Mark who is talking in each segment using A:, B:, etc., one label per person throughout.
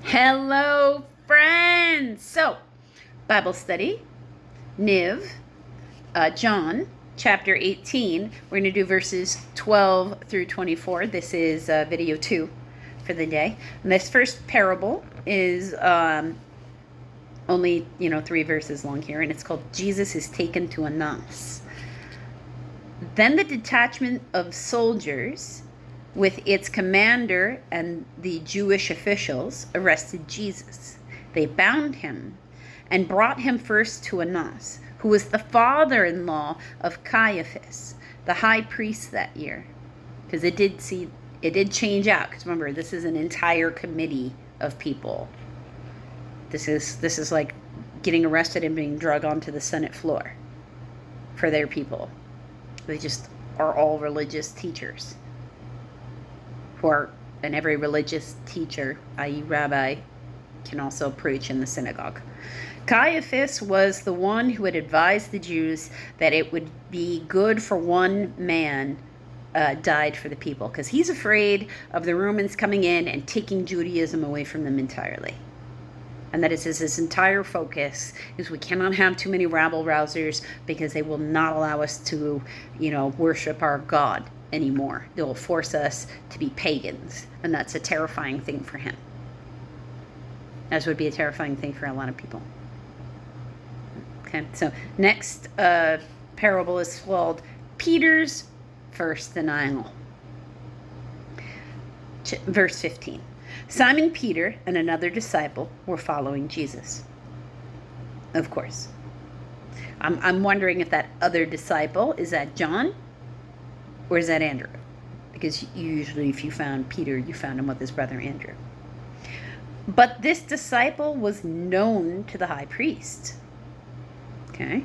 A: Hello, friends. So, Bible study, NIV, John, chapter 18. We're going to do verses 12 through 24. This is video 2 for the day. And this first parable is only, 3 verses long here, and it's called Jesus is Taken to Anas. Then the detachment of soldiers with its commander and the Jewish officials arrested Jesus. They bound him and brought him first to Annas, who was the father-in-law of Caiaphas, the high priest that year. Because it did change out. Because remember, this is an entire committee of people. This is like getting arrested and being dragged onto the Senate floor for their people. They just are all religious teachers. And every religious teacher, i.e. rabbi, can also preach in the synagogue. Caiaphas was the one who had advised the Jews that it would be good for one man died for the people, because he's afraid of the Romans coming in and taking Judaism away from them entirely. And that is his entire focus, is we cannot have too many rabble-rousers because they will not allow us to, worship our God anymore. They will force us to be pagans, and that's a terrifying thing for him. As would be a terrifying thing for a lot of people. Okay, so next parable is called Peter's First Denial. Verse 15. Simon Peter and another disciple were following Jesus. Of course. I'm wondering if that other disciple, is that John? Or is that Andrew? Because usually if you found Peter, you found him with his brother Andrew. But this disciple was known to the high priest. Okay.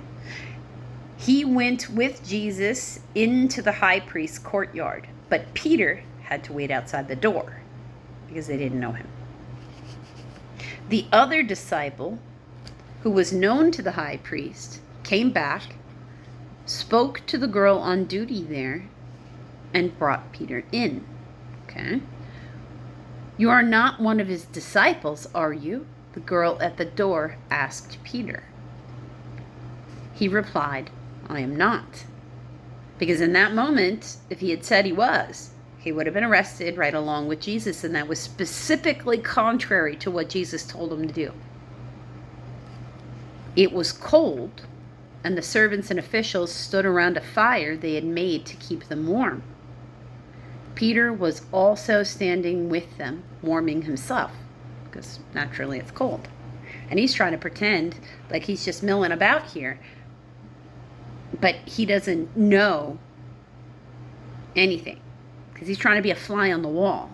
A: He went with Jesus into the high priest's courtyard, but Peter had to wait outside the door because they didn't know him. The other disciple, who was known to the high priest, came back, spoke to the girl on duty there, and brought Peter in. Okay. You are not one of his disciples, are you? The girl at the door asked Peter. He replied, I am not. Because in that moment, if he had said he was, he would have been arrested right along with Jesus, and that was specifically contrary to what Jesus told him to do. It was cold, and the servants and officials stood around a fire they had made to keep them warm. Peter was also standing with them, warming himself, because naturally it's cold. And he's trying to pretend like he's just milling about here, but he doesn't know anything, because he's trying to be a fly on the wall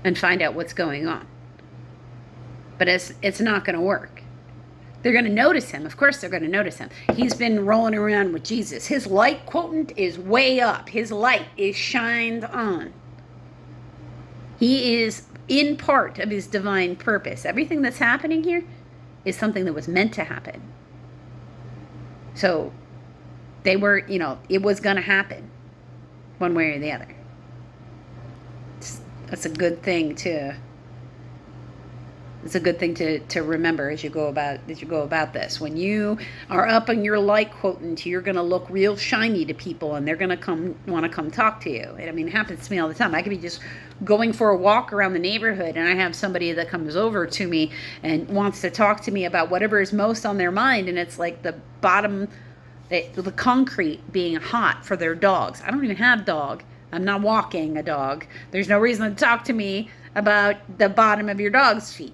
A: and find out what's going on. But it's not going to work. They're going to notice him. Of course they're going to notice him. He's been rolling around with Jesus. His light quotient is way up. His light is shined on. He is in part of his divine purpose. Everything that's happening here is something that was meant to happen. So they were, it was going to happen one way or the other. That's a good thing to... It's a good thing to remember as you go about this. When you are up on your light quotient, you're going to look real shiny to people, and they're going to want to come talk to you. I mean, it happens to me all the time. I could be just going for a walk around the neighborhood, and I have somebody that comes over to me and wants to talk to me about whatever is most on their mind, and it's like the concrete being hot for their dogs. I don't even have a dog. I'm not walking a dog. There's no reason to talk to me about the bottom of your dog's feet.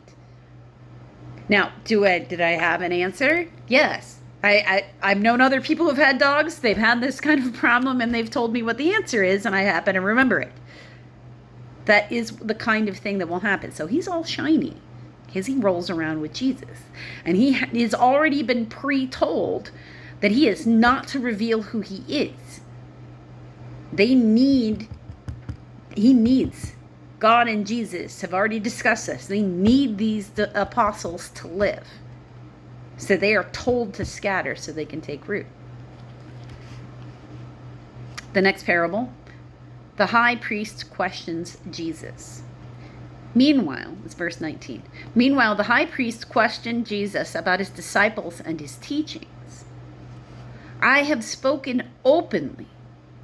A: Now, did I have an answer? Yes. I've known other people who've had dogs. They've had this kind of problem, and they've told me what the answer is, and I happen to remember it. That is the kind of thing that will happen. So he's all shiny because he rolls around with Jesus. And he has already been pre-told that he is not to reveal who he is. He needs... God and Jesus have already discussed this. They need these apostles to live. So they are told to scatter so they can take root. The next parable, the high priest questions Jesus. Meanwhile, it's verse 19. Meanwhile, the high priest questioned Jesus about his disciples and his teachings. I have spoken openly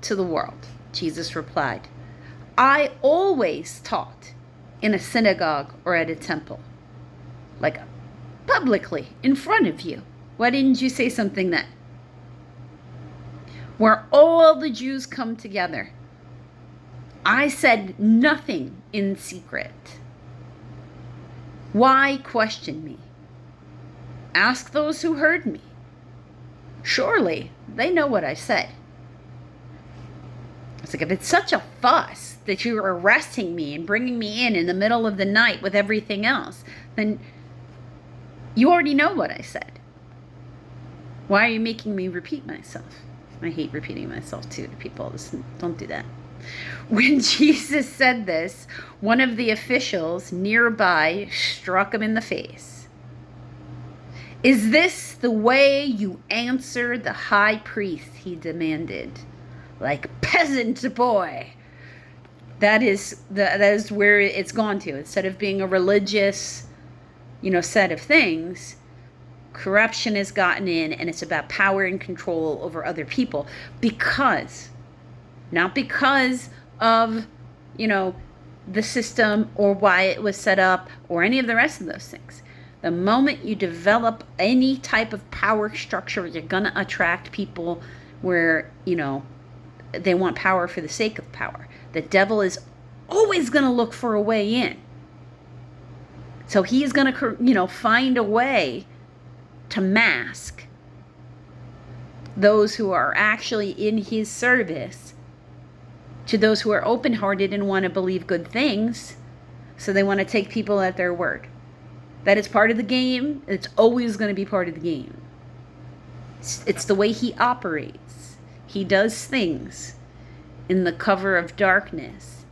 A: to the world, Jesus replied. I always taught in a synagogue or at a temple, like publicly, in front of you. Why didn't you say something then? Where all the Jews come together. I said nothing in secret. Why question me? Ask those who heard me. Surely they know what I said. It's like, if it's such a fuss that you're arresting me and bringing me in the middle of the night with everything else, then you already know what I said. Why are you making me repeat myself? I hate repeating myself too to people. Don't do that. When Jesus said this, one of the officials nearby struck him in the face. Is this the way you answer the high priest? He demanded. Like peasant boy. That is where it's gone to. Instead of being a religious, set of things, corruption has gotten in, and it's about power and control over other people. Not because of, the system or why it was set up or any of the rest of those things. The moment you develop any type of power structure, you're going to attract people where, they want power for the sake of power. The devil is always going to look for a way in. So he's going to, find a way to mask those who are actually in his service to those who are open-hearted and want to believe good things. So they want to take people at their word. That is part of the game. It's always going to be part of the game. It's the way he operates. He does things in the cover of darkness,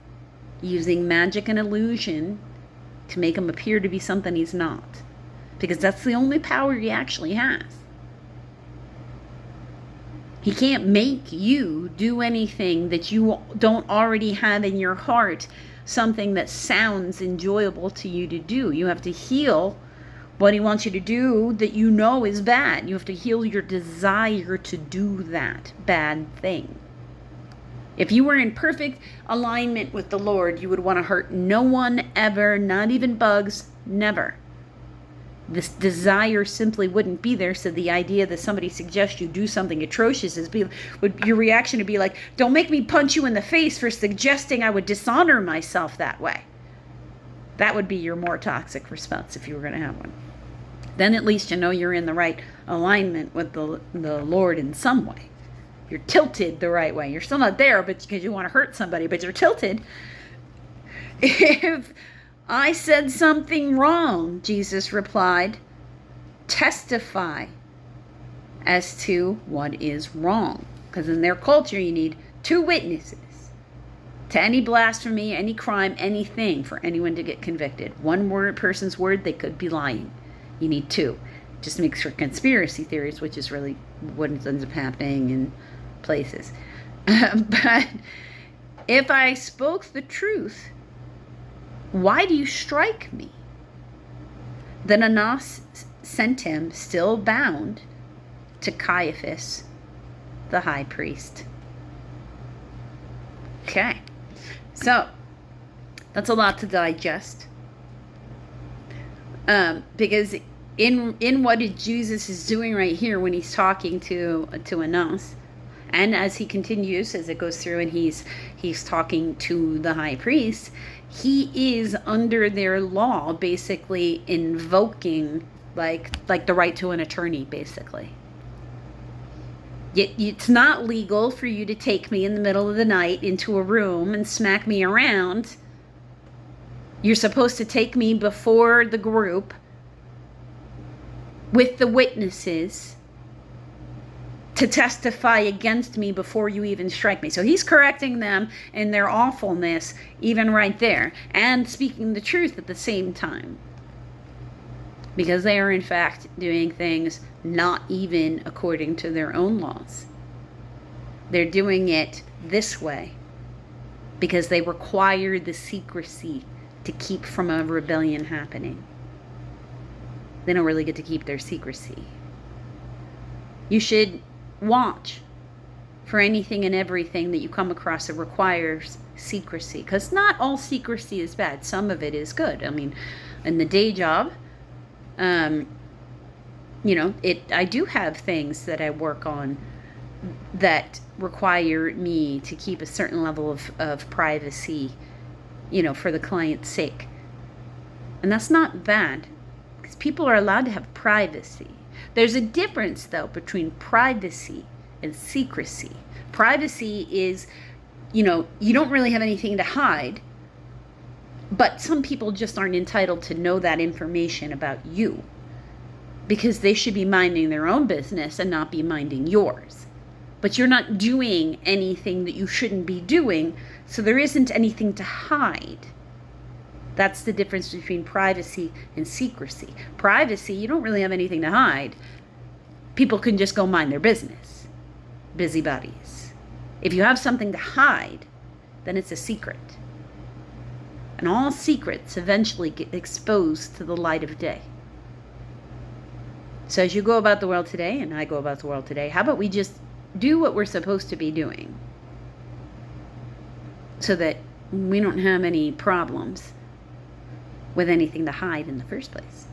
A: using magic and illusion to make him appear to be something he's not. Because that's the only power he actually has. He can't make you do anything that you don't already have in your heart, something that sounds enjoyable to you to do. You have to heal what he wants you to do that is bad. You have to heal your desire to do that bad thing. If you were in perfect alignment with the Lord, you would want to hurt no one ever, not even bugs, never. This desire simply wouldn't be there. So the idea that somebody suggests you do something atrocious your reaction would be like, don't make me punch you in the face for suggesting I would dishonor myself that way. That would be your more toxic response if you were going to have one. Then at least you're in the right alignment with the Lord in some way. You're tilted the right way. You're still not there, but because you want to hurt somebody, but you're tilted. If I said something wrong, Jesus replied, testify as to what is wrong. Because in their culture, you need 2 witnesses to any blasphemy, any crime, anything for anyone to get convicted. One person's word, they could be lying. You need 2. Just makes for conspiracy theories, which is really what ends up happening in places. But if I spoke the truth, why do you strike me? Then Annas sent him, still bound, to Caiaphas, the high priest. Okay, so that's a lot to digest. Because in what Jesus is doing right here when he's talking to Annas, and as he continues, as it goes through and he's talking to the high priest, he is under their law basically invoking like the right to an attorney, basically. It's not legal for you to take me in the middle of the night into a room and smack me around. You're supposed to take me before the group with the witnesses to testify against me before you even strike me. So he's correcting them in their awfulness, even right there, and speaking the truth at the same time. Because they are in fact doing things not even according to their own laws. They're doing it this way because they require the secrecy to keep from a rebellion happening. They don't really get to keep their secrecy. You should watch for anything and everything that you come across that requires secrecy, because not all secrecy is bad. Some of it is good. I mean, in the day job, I do have things that I work on that require me to keep a certain level of privacy, for the client's sake. And that's not bad, because people are allowed to have privacy. There's a difference, though, between privacy and secrecy. Privacy is, you don't really have anything to hide, but some people just aren't entitled to know that information about you, because they should be minding their own business and not be minding yours. But you're not doing anything that you shouldn't be doing, so there isn't anything to hide. That's the difference between privacy and secrecy. Privacy, you don't really have anything to hide. People can just go mind their business. Busybodies. If you have something to hide, then it's a secret. And all secrets eventually get exposed to the light of day. So as you go about the world today, and I go about the world today, how about we just do what we're supposed to be doing, so that we don't have any problems with anything to hide in the first place.